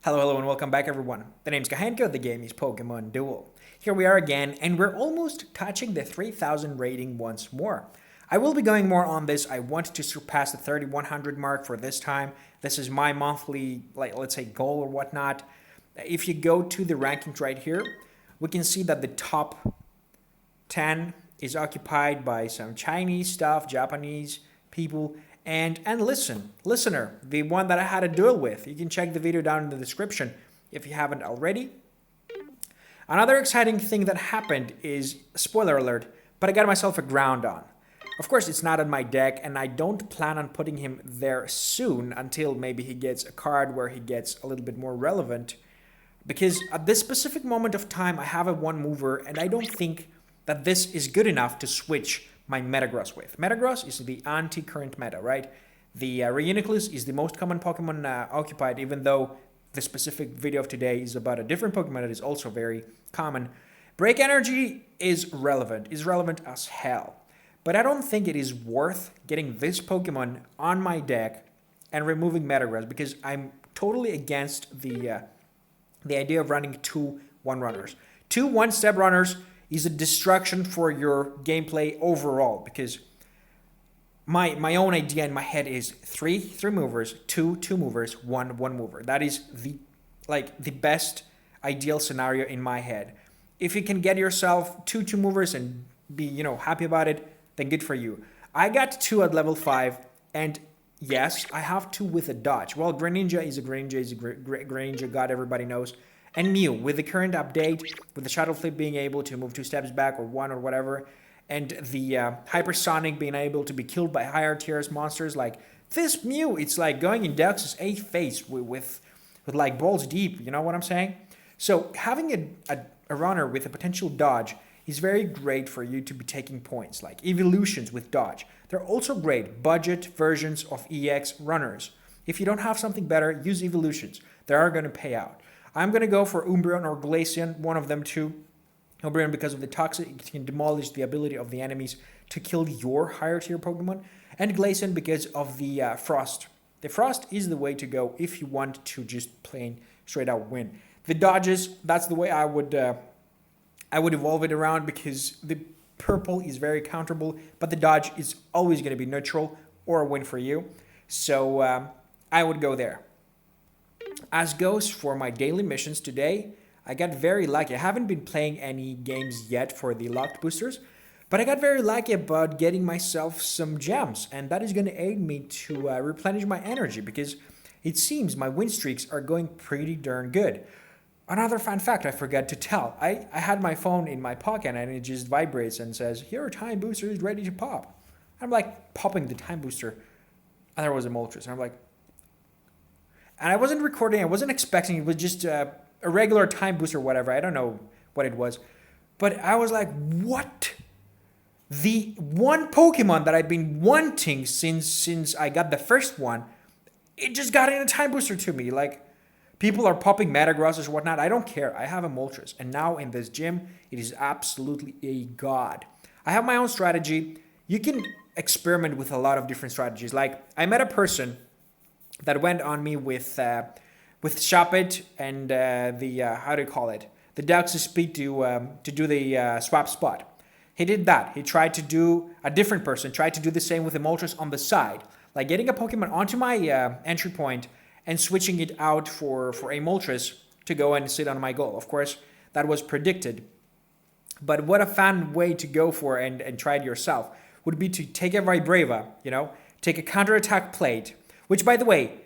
Hello, and welcome back, everyone. The name's Kahenkio, the game is Pokemon Duel. Here we are again, and we're almost touching the 3000 rating once more. I will be going more on this. I want to surpass the 3100 mark for this time. This is my monthly, let's say, goal or whatnot. If you go to the rankings right here, we can see that the top 10 is occupied by some Chinese stuff, Japanese people, and listener, the one that I had a duel with. You can check the video down in the description if you haven't already. Another exciting thing that happened is, spoiler alert, but I got myself a ground on. Of course, it's not on my deck, and I don't plan on putting him there soon until maybe he gets a card where he gets a little bit more relevant. Because at this specific moment of time, I have a one mover, and I don't think that this is good enough to switch my Metagross with. Metagross is the anti-current meta, right? The Reuniclus is the most common Pokemon occupied, even though the specific video of today is about a different Pokemon that is also very common. Break Energy is relevant as hell. But I don't think it is worth getting this Pokemon on my deck and removing Metagross, because I'm totally against the idea of running two one-runners. Two one-step runners is a destruction for your gameplay overall, because my own idea in my head is three movers, two movers, one mover. That is the best ideal scenario in my head. If you can get yourself two movers and be happy about it, then good for you. I got two at level 5, and yes, I have two with a dodge. Well, Greninja is a Greninja god, everybody knows. And Mew, with the current update, with the Shadow Flip being able to move 2 steps back or 1 or whatever, and the Hypersonic being able to be killed by higher tiers monsters, like this Mew, it's like going in Deox's 8th phase with like balls deep, you know what I'm saying? So having a runner with a potential dodge is very great for you to be taking points, like evolutions with dodge. They're also great budget versions of EX runners. If you don't have something better, use evolutions. They are going to pay out. I'm going to go for Umbreon or Glaceon, one of them two. Umbreon because of the Toxic, it can demolish the ability of the enemies to kill your higher tier Pokemon. And Glaceon because of the Frost. The Frost is the way to go if you want to just plain straight out win. The dodges, that's the way I would evolve it around, because the purple is very counterable, but the dodge is always going to be neutral or a win for you. So I would go there. As goes for my daily missions today, I got very lucky. I haven't been playing any games yet for the locked boosters, but I got very lucky about getting myself some gems, and that is going to aid me to replenish my energy, because it seems my win streaks are going pretty darn good. Another fun fact I forgot to tell. I had my phone in my pocket, and it just vibrates and says, "Here are time boosters ready to pop." I'm like popping the time booster, and there was a Moltres, and I'm like, and I wasn't recording, I wasn't expecting, it was just a regular time booster or whatever. I don't know what it was. But I was like, what? The one Pokemon that I've been wanting since I got the first one, it just got in a time booster to me. Like, people are popping Metagrosses or whatnot. I don't care. I have a Moltres. And now in this gym, it is absolutely a god. I have my own strategy. You can experiment with a lot of different strategies. Like, I met a person that went on me with Shop It and how do you call it? The Deox's speed to do the swap spot. He did that. He tried to do, a different person tried to do the same with the Moltres on the side. Like getting a Pokemon onto my entry point and switching it out for a Moltres to go and sit on my goal. Of course, that was predicted. But what a fun way to go for and try it yourself would be to take a Vibrava, take a counterattack plate. Which, by the way,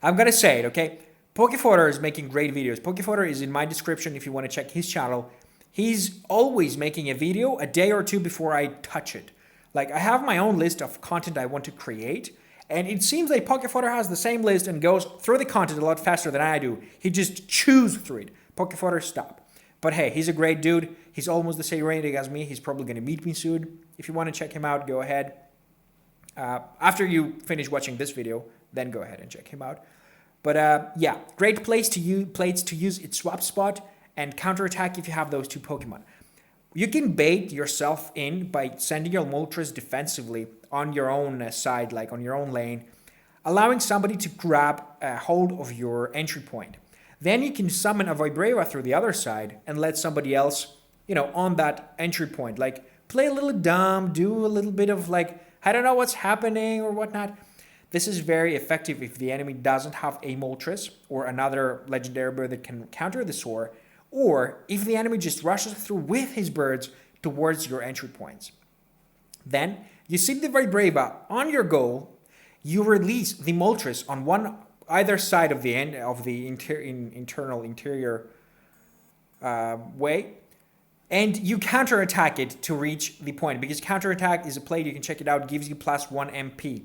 I'm going to say it, okay? Pokefodder is making great videos. Pokefodder is in my description if you want to check his channel. He's always making a video a day or two before I touch it. Like, I have my own list of content I want to create, and it seems like Pokefodder has the same list and goes through the content a lot faster than I do. He just chews through it. Pokefodder, stop. But hey, he's a great dude. He's almost the same rating as me. He's probably going to meet me soon. If you want to check him out, go ahead. After you finish watching this video, then go ahead and check him out. But yeah, great plates to use its swap spot and counterattack if you have those two Pokemon. You can bait yourself in by sending your Moltres defensively on your own side, like on your own lane. allowing somebody to grab a hold of your entry point. Then you can summon a Vibrava through the other side and let somebody else, on that entry point, like play a little dumb, do a little bit of like, I don't know what's happening or whatnot. This is very effective if the enemy doesn't have a Moltres or another legendary bird that can counter the Soar, or if the enemy just rushes through with his birds towards your entry points. Then you sit the Vibrava on your goal, you release the Moltres on either side of the end of the interior way, and you counterattack it to reach the point, because counterattack is a play, you can check it out, gives you +1 MP.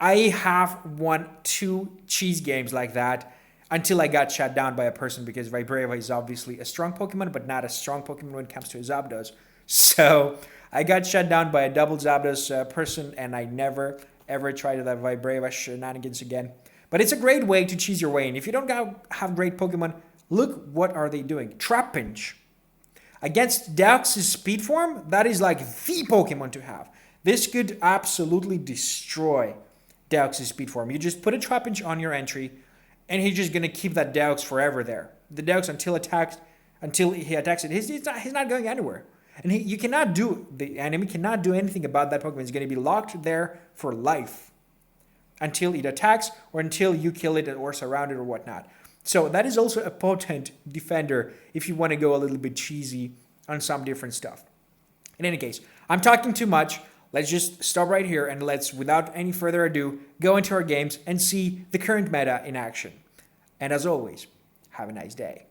I have won 2 cheese games like that until I got shut down by a person, because Vibrava is obviously a strong Pokemon, but not a strong Pokemon when it comes to Zapdos. So I got shut down by a double Zapdos person, and I never ever tried that Vibrava shenanigans again. But it's a great way to cheese your way in. If you don't have great Pokemon, look what are they doing. Trapinch. Against DEOX's speed form, that is like the Pokemon to have. This could absolutely destroy DEOX's speed form. You just put a Trapinch on your entry, and he's just going to keep that DEOX forever there. The DEOX until he attacks it, he's not going anywhere. And the enemy cannot do anything about that Pokemon. It's going to be locked there for life until it attacks or until you kill it or surround it or whatnot. So that is also a potent defender if you want to go a little bit cheesy on some different stuff. In any case, I'm talking too much. Let's just stop right here and let's, without any further ado, go into our games and see the current meta in action. And as always, have a nice day.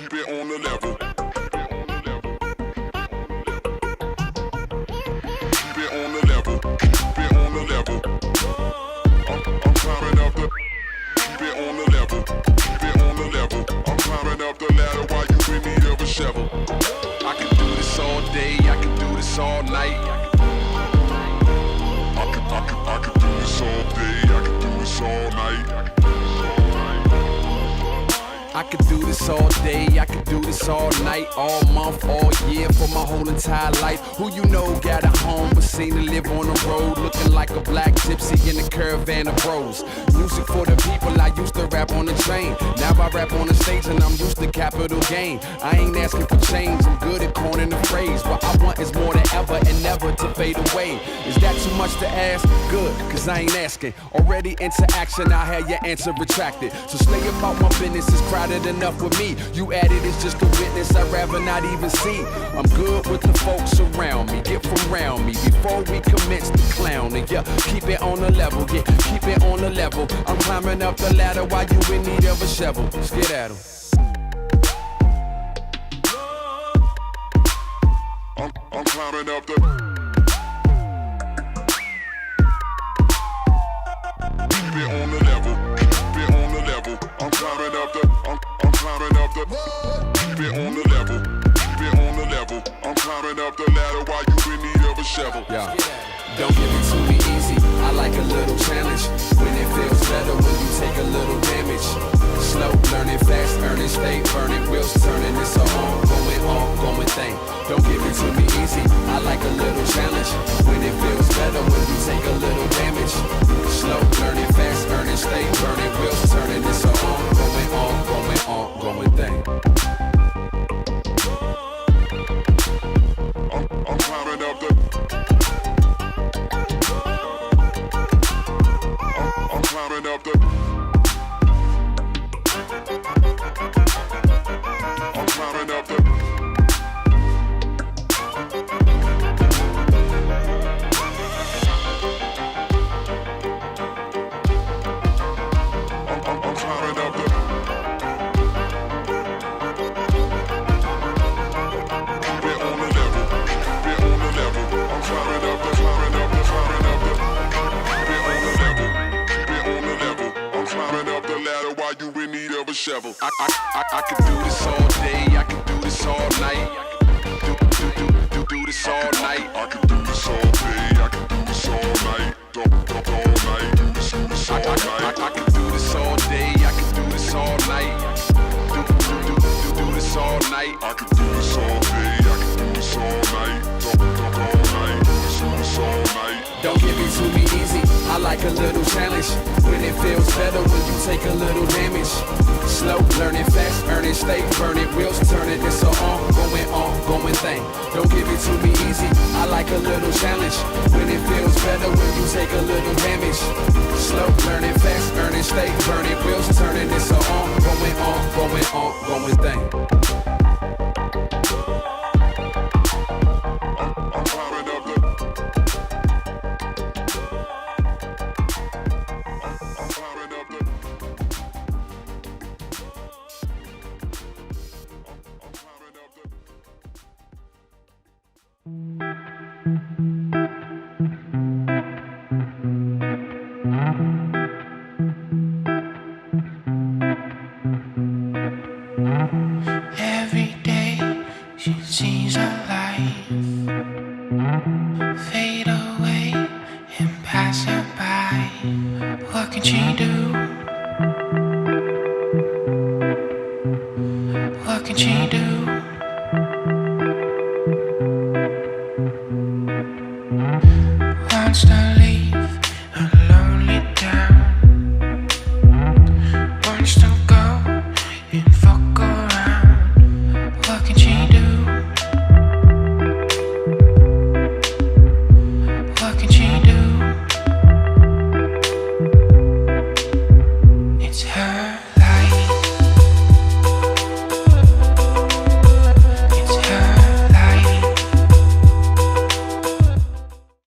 keep it on the level. Keep it on the level. Keep it on the level. I'm climbing up the. Keep it on the level. Keep it on the level. I'm climbing up the ladder while you in need of a shovel. I can do this all day. I can do this all night. I can do this all day. I can do this all night. I could do this all day, I could do this all night, all month, all year, for my whole entire life. Who you know got a home but seen to live on the road, looking like a black gypsy in a caravan of bros. Music for the people, I used to rap on the train. Now I rap on the stage and I'm used to capital gain. I ain't asking for change, I'm good at coining the phrase. What I want is more than ever and never to fade away. Is that too much to ask? Good, cause I ain't asking. Already into action, I had your answer retracted. So stay about my business, it's crowded enough with me. You added it's just a witness I'd rather not even see. I'm good with the folks around me, get from around me before we commence the clowning. Yeah, keep it on the level, yeah, keep it on the level. I'm climbing up the ladder while you in need of a shovel. Let's get at 'em. I'm climbing up the. Keep it on the level. Keep it on the level. I'm climbing up the. I'm climbing up the. Keep it on the level. Keep it on the level. I'm climbing up the ladder while you in need of a shovel. Yeah. Don't give it to me easy. I like a little challenge. When it feels better when you take a little damage. Slow, learning fast, earning, stay burning, wheels turning. It's a ongoing thing. Don't give it to me easy. I like a little challenge. When it feels better when you take a little damage. Slow, learning fast, earning, stay burning, wheels turning. It's a ongoing thing. I'm climbing up the. I'm climbing up the. I'm climbing up the. I'm climbing up the. Keep it on the level. Keep it on the level. I'm climbing up the. Climbing up the. Climbing up the. Keep it on the level. Keep it on the level. I'm climbing up the ladder while you in need of a shovel. I can do this all day. I can do this all night. Do this all night. I can do this all day. I can do this all night. All night. Do this all night. I can do this all day. I can do this all night. Do this all night. I can do this all day. I can do this all night. All night. Do this all night. Don't give it to me easy. I like a little challenge. When it feels better when you take a little damage. Slow, learning fast, earning, stay burning, wheels turning. It's a ongoing thing. Don't give it to me easy. I like a little challenge. When it feels better when you take a little damage. Slow, learning fast, earning, stay burning, wheels turning. It's a ongoing thing. I'm climbing up the. I'm climbing up the. I'm climbing up the. Every day she sees a light fade away and pass her by. What can she do?